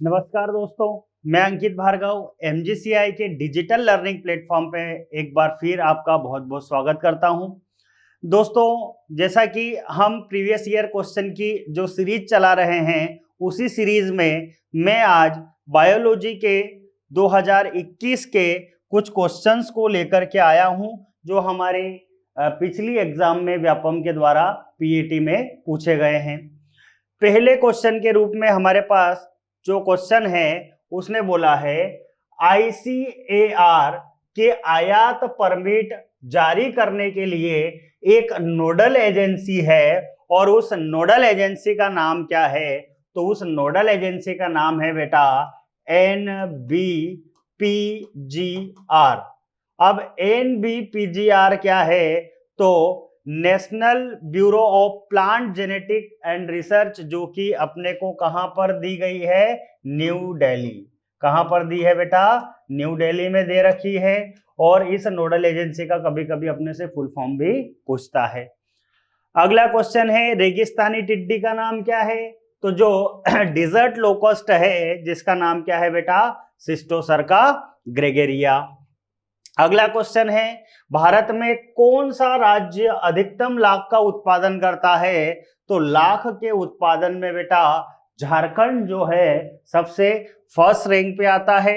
नमस्कार दोस्तों, मैं अंकित भार्गव एमजीसीआई के डिजिटल लर्निंग प्लेटफॉर्म पे एक बार फिर आपका बहुत बहुत स्वागत करता हूं। दोस्तों, जैसा कि हम प्रीवियस ईयर क्वेश्चन की जो सीरीज चला रहे हैं, उसी सीरीज में मैं आज बायोलॉजी के 2021 के कुछ क्वेश्चंस को लेकर के आया हूं, जो हमारे पिछली एग्जाम में व्यापम के द्वारा पीईटी में पूछे गए हैं। पहले क्वेश्चन के रूप में हमारे पास जो क्वेश्चन है उसने बोला है आईसीएआर के आयात परमिट जारी करने के लिए एक नोडल एजेंसी है और उस नोडल एजेंसी का नाम क्या है? तो उस नोडल एजेंसी का नाम है बेटा NBPGR। अब NBPGR क्या है? तो national bureau of plant genetic and research, जो कि अपने को कहां पर दी गई है? न्यू दिल्ली। कहां पर दी है बेटा? न्यू दिल्ली में दे रखी है। और इस नोडल एजेंसी का कभी कभी अपने से फुल फॉर्म भी पूछता है। अगला क्वेश्चन है रेगिस्तानी टिड्डी का नाम क्या है? तो जो डिजर्ट लोकस्ट है जिसका नाम क्या है बेटा? सिस्टोसर्का ग्रेगेरिया। अगला क्वेश्चन है भारत में कौन सा राज्य अधिकतम लाख का उत्पादन करता है? तो लाख के उत्पादन में बेटा झारखंड जो है सबसे फर्स्ट रैंक पे आता है।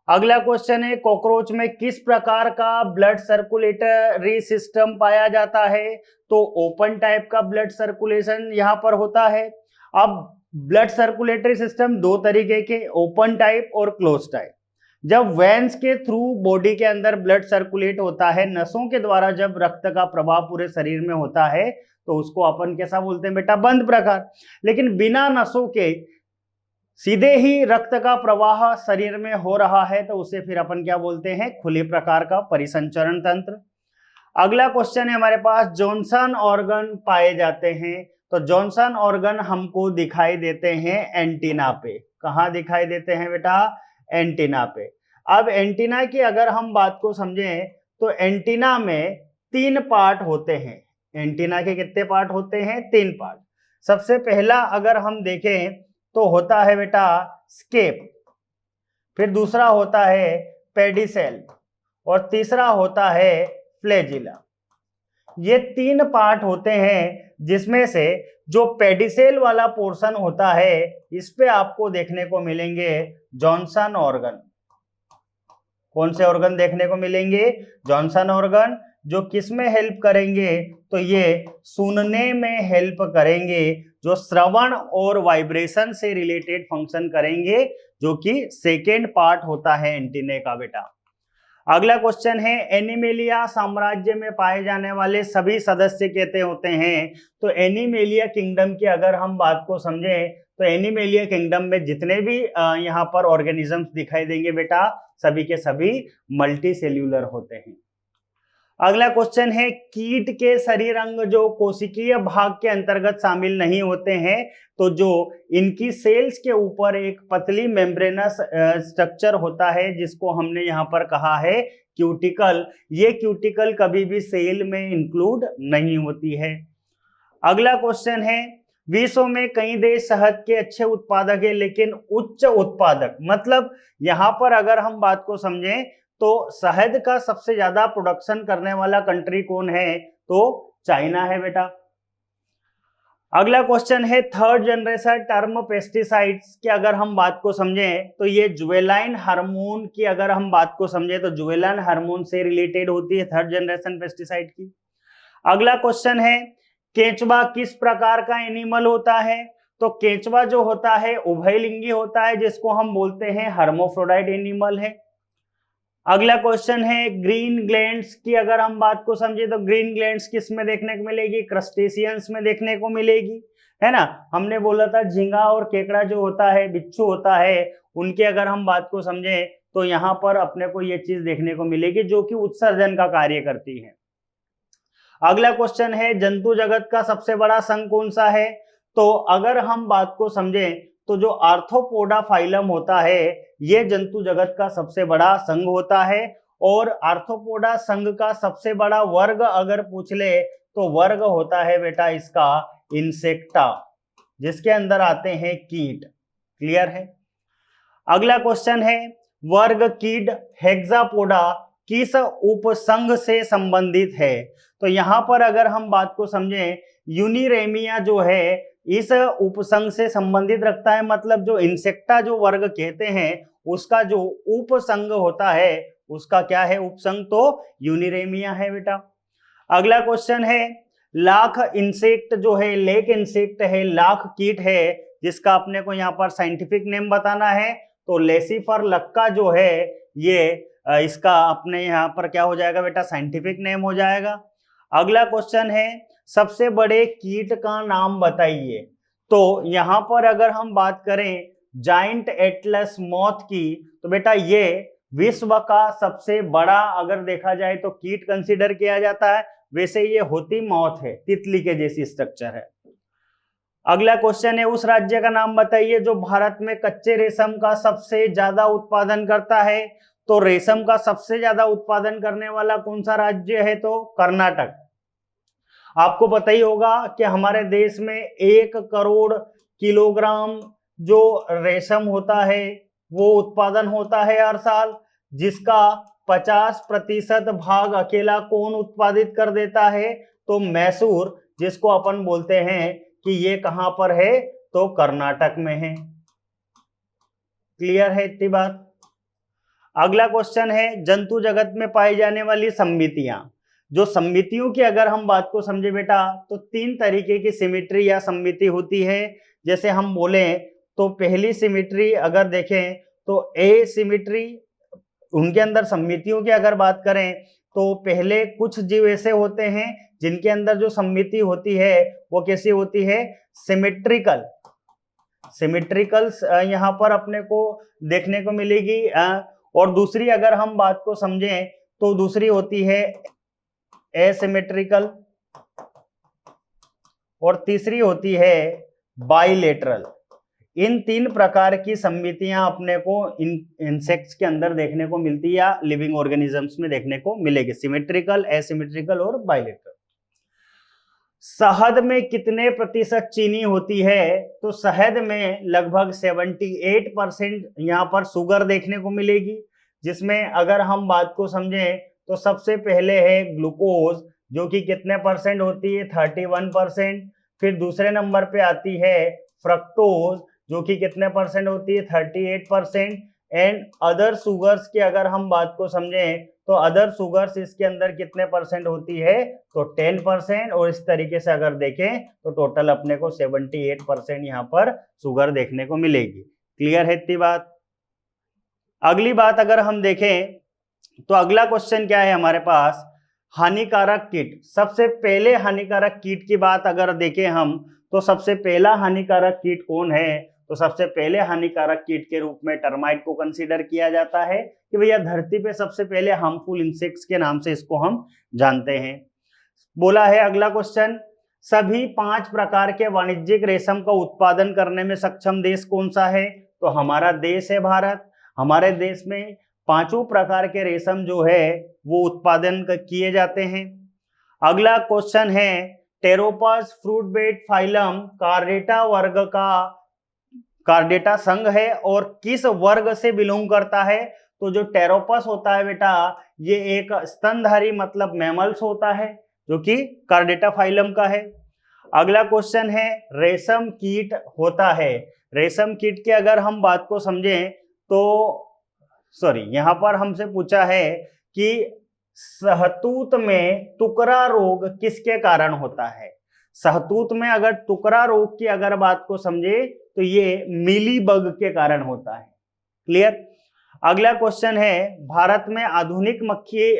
अगला क्वेश्चन है कॉकरोच में किस प्रकार का ब्लड सर्कुलेटरी सिस्टम पाया जाता है? तो ओपन टाइप का ब्लड सर्कुलेशन यहां पर होता है। अब ब्लड सर्कुलेटरी सिस्टम दो तरीके के, ओपन टाइप और क्लोज टाइप। जब वेन्स के थ्रू बॉडी के अंदर ब्लड सर्कुलेट होता है, नसों के द्वारा जब रक्त का प्रवाह पूरे शरीर में होता है, तो उसको अपन कैसा बोलते हैं बेटा? बंद प्रकार। लेकिन बिना नसों के सीधे ही रक्त का प्रवाह शरीर में हो रहा है, तो उसे फिर अपन क्या बोलते हैं? खुले प्रकार का परिसंचरण तंत्र। अगला क्वेश्चन है हमारे पास जॉनसन ऑर्गन पाए जाते हैं। तो जॉनसन ऑर्गन हमको दिखाई देते हैं एंटीना पे। कहाँ दिखाई देते हैं बेटा? एंटीना पे। अब एंटीना की अगर हम बात को समझें तो एंटीना में तीन पार्ट होते हैं। एंटीना के कितने पार्ट होते हैं? तीन पार्ट। सबसे पहला अगर हम देखें तो होता है बेटा स्केप, फिर दूसरा होता है पेडिसेल और तीसरा होता है फ्लैजिला। ये तीन पार्ट होते हैं जिसमें से जो पेडिसेल वाला पोर्शन होता है इस पे आपको देखने को मिलेंगे जॉनसन ऑर्गन। कौन से ऑर्गन देखने को मिलेंगे? जॉनसन ऑर्गन, जो किस में हेल्प करेंगे? तो ये सुनने में हेल्प करेंगे, जो श्रवण और वाइब्रेशन से रिलेटेड फंक्शन करेंगे, जो कि सेकेंड पार्ट होता है एंटीने का बेटा। अगला क्वेश्चन है एनिमेलिया साम्राज्य में पाए जाने वाले सभी सदस्य कहते होते हैं। तो एनिमेलिया किंगडम की अगर हम बात को समझें तो एनिमेलिया किंगडम में जितने भी यहाँ पर ऑर्गेनिजम्स दिखाई देंगे बेटा, सभी के सभी मल्टी सेल्यूलर होते हैं। अगला क्वेश्चन है कीट के शरीर अंग जो कोशिकीय भाग के अंतर्गत शामिल नहीं होते हैं, तो जो इनकी सेल्स के ऊपर एक पतली मेम्ब्रेनस स्ट्रक्चर होता है जिसको हमने यहाँ पर कहा है क्यूटिकल। ये क्यूटिकल कभी भी सेल में इंक्लूड नहीं होती है। अगला क्वेश्चन है विश्व में कई देश शहद के अच्छे उत्पादक है लेकिन उच्च उत्पादक, मतलब यहाँ पर अगर हम बात को समझें तो शहद का सबसे ज्यादा प्रोडक्शन करने वाला कंट्री कौन है? तो चाइना है बेटा। अगला क्वेश्चन है थर्ड जनरेशन टर्म पेस्टिसाइड्स की अगर हम बात को समझें तो ये जुवेलाइन हार्मोन की अगर हम बात को समझें तो जुवेलाइन हार्मोन से रिलेटेड होती है थर्ड जनरेशन पेस्टिसाइड की। अगला क्वेश्चन है केंचुआ किस प्रकार का एनिमल होता है? तो केंचुआ जो होता है उभयलिंगी होता है, जिसको हम बोलते हैं हर्मोफ्रोडाइट एनिमल है। अगला क्वेश्चन है ग्रीन ग्लैंड्स की अगर हम बात को समझे तो ग्रीन ग्लैंड्स किस में देखने को मिलेगी? क्रस्टेशियंस में देखने को मिलेगी, है ना। हमने बोला था झींगा और केकड़ा जो होता है, बिच्छू होता है, उनके अगर हम बात को समझे तो यहाँ पर अपने को ये चीज देखने को मिलेगी जो कि उत्सर्जन का कार्य करती है। अगला क्वेश्चन है जंतु जगत का सबसे बड़ा संघ कौन सा है? तो अगर हम बात को समझें तो जो आर्थ्रोपोडा फाइलम होता है ये जंतु जगत का सबसे बड़ा संघ होता है। और आर्थ्रोपोडा संघ का सबसे बड़ा वर्ग अगर पूछ ले तो वर्ग होता है बेटा इसका इंसेक्टा, जिसके अंदर आते हैं कीट। क्लियर है? अगला क्वेश्चन है वर्ग कीट हेक्सापोडा किस उपसंघ से संबंधित है? तो यहां पर अगर हम बात को समझें, यूनिरेमिया जो है इस उपसंघ से संबंधित रखता है, मतलब जो इंसेक्टा जो वर्ग कहते हैं उसका जो उपसंघ होता है उसका क्या है उपसंघ, तो यूनिरेमिया है बेटा। अगला क्वेश्चन है लाख इंसेक्ट जो है, लेक इंसेक्ट है, लाख कीट है, जिसका अपने को यहाँ पर साइंटिफिक नेम बताना है, तो लेसिफर लक्का जो है ये इसका अपने यहाँ पर क्या हो जाएगा बेटा, साइंटिफिक नेम हो जाएगा। अगला क्वेश्चन है सबसे बड़े कीट का नाम बताइए। तो यहाँ पर अगर हम बात करें जाइंट एटलस मॉथ की, तो बेटा ये विश्व का सबसे बड़ा अगर देखा जाए तो कीट कंसीडर किया जाता है। वैसे ये होती मौत है, तितली के जैसी स्ट्रक्चर है। अगला क्वेश्चन है उस राज्य का नाम बताइए जो भारत में कच्चे रेशम का सबसे ज्यादा उत्पादन करता है। तो रेशम का सबसे ज्यादा उत्पादन करने वाला कौन सा राज्य है, तो कर्नाटक। आपको पता ही होगा कि हमारे देश में 1 करोड़ किलोग्राम जो रेशम होता है वो उत्पादन होता है हर साल, जिसका 50% भाग अकेला कौन उत्पादित कर देता है, तो मैसूर, जिसको अपन बोलते हैं कि ये कहां पर है, तो कर्नाटक में है। क्लियर है इतनी बात। अगला क्वेश्चन है जंतु जगत में पाई जाने वाली समितियां। जो समितियों की अगर हम बात को समझे बेटा, तो 3 तरीके की सिमिट्री या समिति होती है। जैसे हम बोले तो पहली सिमिट्री अगर देखें तो ए सिमिट्री, उनके अंदर समितियों की अगर बात करें तो पहले कुछ जीव ऐसे होते हैं जिनके अंदर जो समिति होती है वो कैसी होती है, सिमेट्रिकल। सिमेट्रिकल यहाँ पर अपने को देखने को मिलेगी। और दूसरी अगर हम बात को समझें तो दूसरी होती है एसिमेट्रिकल, और तीसरी होती है बाइलेटरल। इन 3 प्रकार की समितियां अपने को इंसेक्ट्स के अंदर देखने को मिलती है या लिविंग ऑर्गेनिजम्स में देखने को मिलेगी, सिमेट्रिकल, एसिमेट्रिकल और बाइलेटरल। शहद में कितने प्रतिशत चीनी होती है, तो शहद में लगभग 78% यहाँ पर शुगर देखने को मिलेगी, जिसमें अगर हम बात को समझें तो सबसे पहले है ग्लूकोज जो कि कितने परसेंट होती है, 31%। फिर दूसरे नंबर पे आती है फ्रक्टोज जो कि कितने परसेंट होती है, 38%। एंड अदर शुगर्स की अगर हम बात को समझें तो अदर शुगर्स इसके अंदर कितने परसेंट होती है, तो 10%। और इस तरीके से अगर देखें तो टोटल अपने को 78% यहाँ पर शुगर देखने को मिलेगी। क्लियर है इतनी बात। अगली बात अगर हम देखें तो अगला क्वेश्चन क्या है हमारे पास, हानिकारक कीट। सबसे पहले हानिकारक कीट की बात अगर देखें हम तो सबसे पहला हानिकारक कीट कौन है, तो सबसे पहले हानिकारक कीट के रूप में टर्माइट को कंसीडर किया जाता है कि भैया धरती पे सबसे पहले हार्मफुल इंसेक्ट्स के नाम से इसको हम जानते हैं। बोला है अगला क्वेश्चन, सभी 5 प्रकार के वाणिज्यिक रेशम का उत्पादन करने में सक्षम देश कौन सा है, तो हमारा देश है भारत। हमारे देश में 5 प्रकार के रेशम जो है वो उत्पादन किए जाते हैं। अगला क्वेश्चन है टेरोपस फ्रूट बेट फाइलम कार्डेटा वर्ग का कार्डेटा संघ है और किस वर्ग से बिलोंग करता है, तो जो टेरोपस होता है बेटा ये एक स्तनधारी मतलब मैमल्स होता है जो कि कार्डेटा फाइलम का है। अगला क्वेश्चन है रेशम कीट होता है। रेशम कीट की अगर हम बात को समझें तो यहाँ पर हमसे पूछा है कि सहतूत में टुकड़ा रोग किसके कारण होता है। सहतूत में अगर टुकड़ा रोग की अगर बात को समझे तो ये मीलीबग के कारण होता है। क्लियर। अगला क्वेश्चन है भारत में आधुनिक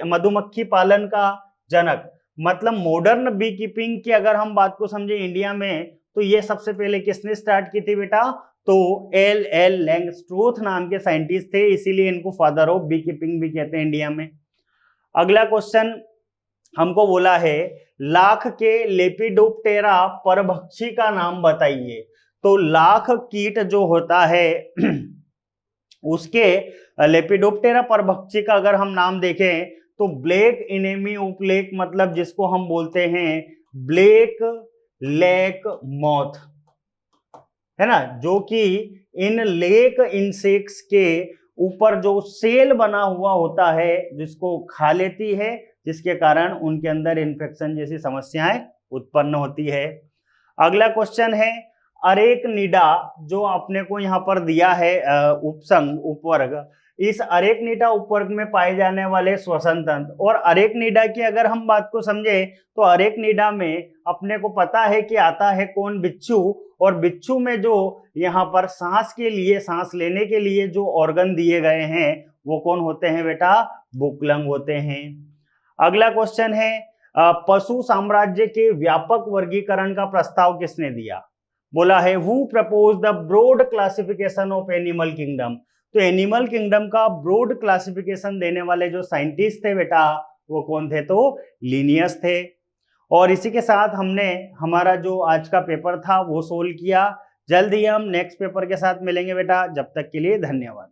मधुमक्खी पालन का जनक मतलब मॉडर्न बी कीपिंग की अगर हम बात को समझे इंडिया में, तो ये सबसे पहले किसने स्टार्ट की थी बेटा, तो एल लैंगस्ट्रोथ नाम के साइंटिस्ट थे, इसीलिए इनको फादर ऑफ बी कीपिंग भी कहते हैं इंडिया में। अगला क्वेश्चन हमको बोला है लाख के लेपिडोप्टेरा परभक्षी का नाम बताइए। तो लाख कीट जो होता है उसके लेपिडोप्टेरा परभक्षी का अगर हम नाम देखें तो ब्लैक इनेमी उपलेक मतलब जिसको हम बोलते हैं ब्लैक लेक मॉथ है ना, जो कि इन लेक इंसेक्ट्स के ऊपर जो सेल बना हुआ होता है जिसको खा लेती है, जिसके कारण उनके अंदर इन्फेक्शन जैसी समस्याएं उत्पन्न होती है। अगला क्वेश्चन है अरेक्निडा, जो अपने को यहाँ पर दिया है उपसंग उपवर्ग, इस अरेक्निडा उपवर्ग में पाए जाने वाले श्वसन तंत्र। और अरेक्निडा की अगर हम बात को समझे तो अरेक्निडा में अपने को पता है कि आता है कौन, बिच्छू। और बिच्छू में जो यहाँ पर सांस के लिए, सांस लेने के लिए जो ऑर्गन दिए गए हैं वो कौन होते हैं बेटा, बुकलंग होते हैं। अगला क्वेश्चन है पशु साम्राज्य के व्यापक वर्गीकरण का प्रस्ताव किसने दिया? बोला है who propose the broad classification of animal kingdom. तो एनिमल किंगडम का ब्रॉड क्लासिफिकेशन देने वाले जो साइंटिस्ट थे बेटा वो कौन थे, तो लिनियस थे। और इसी के साथ हमने हमारा जो आज का पेपर था वो सोल्व किया। जल्द ही हम नेक्स्ट पेपर के साथ मिलेंगे बेटा, जब तक के लिए धन्यवाद।